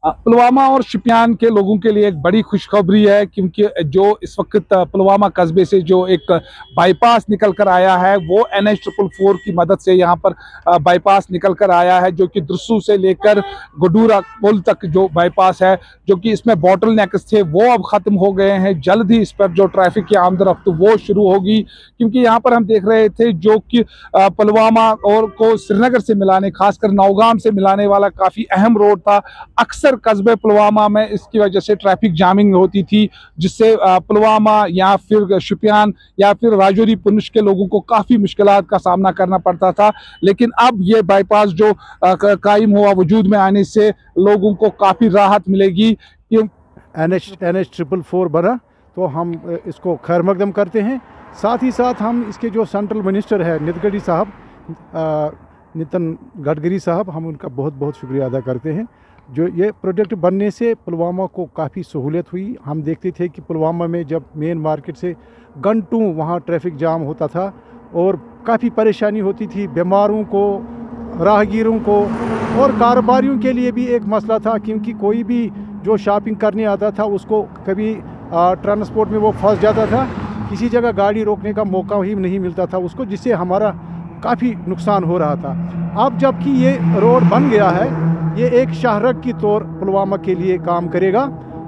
पुलवामा और शोपियान के लोगों के लिए एक बड़ी खुशखबरी है, क्योंकि जो इस वक्त पुलवामा कस्बे से जो एक बाईपास निकल कर आया है वो NH444 की मदद से यहाँ पर बाईपास निकल कर आया है, जो कि दुरसू से लेकर गडूरा पुल तक जो बाईपास है, जो कि इसमें बॉटल नेक्स थे वो अब ख़त्म हो गए हैं। जल्द ही इस पर जो ट्रैफिक की आमदरफ्त वो शुरू होगी, क्योंकि यहाँ पर हम देख रहे थे जो कि पुलवामा और को श्रीनगर से मिलाने, खासकर नौगाम से मिलाने वाला काफ़ी अहम रोड था। अक्सर कस्बे पुलवामा में इसकी वजह से ट्रैफिक जामिंग होती थी, जिससे पुलवामा या फिर शोपियान या फिर राजौरी पुंछ के लोगों को काफ़ी मुश्किलात का सामना करना पड़ता था। लेकिन अब ये बाईपास जो कायम हुआ वजूद में आने से लोगों को काफ़ी राहत मिलेगी। NH444 बना तो हम इसको खैर मकदम करते हैं। साथ ही साथ हम इसके जो सेंट्रल मिनिस्टर है नितिन गडकरी साहब, हम उनका बहुत बहुत शुक्रिया अदा करते हैं। जो ये प्रोजेक्ट बनने से पुलवामा को काफ़ी सहूलियत हुई। हम देखते थे कि पुलवामा में जब मेन मार्केट से घंटों वहाँ ट्रैफिक जाम होता था और काफ़ी परेशानी होती थी बीमारों को, राहगीरों को और कारोबारियों के लिए भी एक मसला था, क्योंकि कोई भी जो शॉपिंग करने आता था उसको कभी ट्रांसपोर्ट में वो फंस जाता था, किसी जगह गाड़ी रोकने का मौका ही नहीं मिलता था उसको, जिससे हमारा काफ़ी नुकसान हो रहा था। अब जबकि ये रोड बन गया है, ये एक शाहरग की तौर पुलवामा के लिए काम करेगा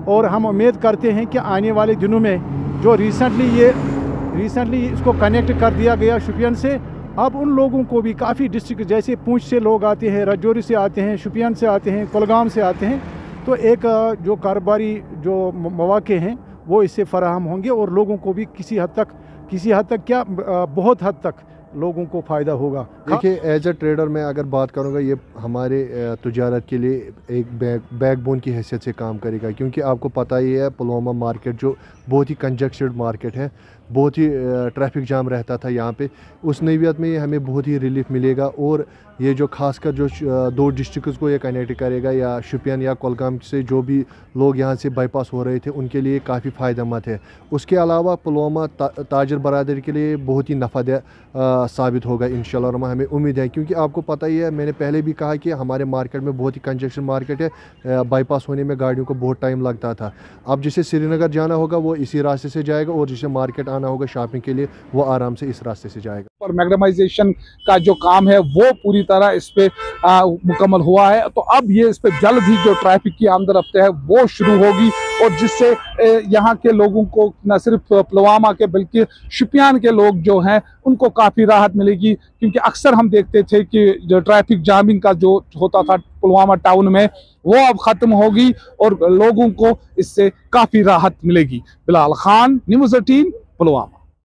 और हम उम्मीद करते हैं कि आने वाले दिनों में जो रिसेंटली इसको कनेक्ट कर दिया गया शोपियान से, अब उन लोगों को भी काफ़ी डिस्ट्रिक्ट जैसे पुंछ से लोग आते हैं, राजौरी से आते हैं, शोपियान से आते हैं, कुलगाम से आते हैं, तो एक जो कारोबारी जो मौके हैं वो इससे फराहम होंगे और लोगों को भी किसी हद तक क्या बहुत हद तक लोगों को फ़ायदा होगा। देखिए, एज ए ट्रेडर मैं अगर बात करूंगा, ये हमारे तजारत के लिए एक बैकबोन की हैसियत से काम करेगा, क्योंकि आपको पता ही है पुलवामा मार्केट जो बहुत ही कंजक्टेड मार्केट है, बहुत ही ट्रैफिक जाम रहता था यहाँ पे। उस नौयत में हमें बहुत ही रिलीफ मिलेगा और ये जो खासकर जो दो डिस्ट्रिक्ट्स को ये कनेक्ट करेगा, या शोपियान या कुलगाम से जो भी लोग यहाँ से बाईपास हो रहे थे उनके लिए काफ़ी फ़ायदेमंद है। उसके अलावा पुलवामा ताजर बरादरी के लिए बहुत ही नफ़ाद साबित होगा इंशाल्लाह, हमें उम्मीद है। क्योंकि आपको पता ही है, मैंने पहले भी कहा कि हमारे मार्केट में बहुत ही कंजक्शन मार्केट है, बाईपास होने में गाड़ियों को बहुत टाइम लगता था। अब जिसे श्रीनगर जाना होगा वो इसी रास्ते से जाएगा और जिसे मार्केट आना होगा शॉपिंग के लिए वो आराम से इस रास्ते से जाएगा। और मैग्नेमाइजेशन का जो काम है वो पूरी तरह इस पे मुकम्मल हुआ है, तो अब ये इस पे जल्द ही जो ट्रैफिक की आमदरफ्त है वो शुरू होगी, और जिससे यहाँ के लोगों को न सिर्फ पुलवामा के बल्कि शोपियान के लोग जो हैं उनको काफ़ी राहत मिलेगी। क्योंकि अक्सर हम देखते थे कि जो ट्रैफिक जामिंग का जो होता था पुलवामा टाउन में वो अब ख़त्म होगी और लोगों को इससे काफ़ी राहत मिलेगी। बिलाल खान, न्यूज़ 18, पुलवामा।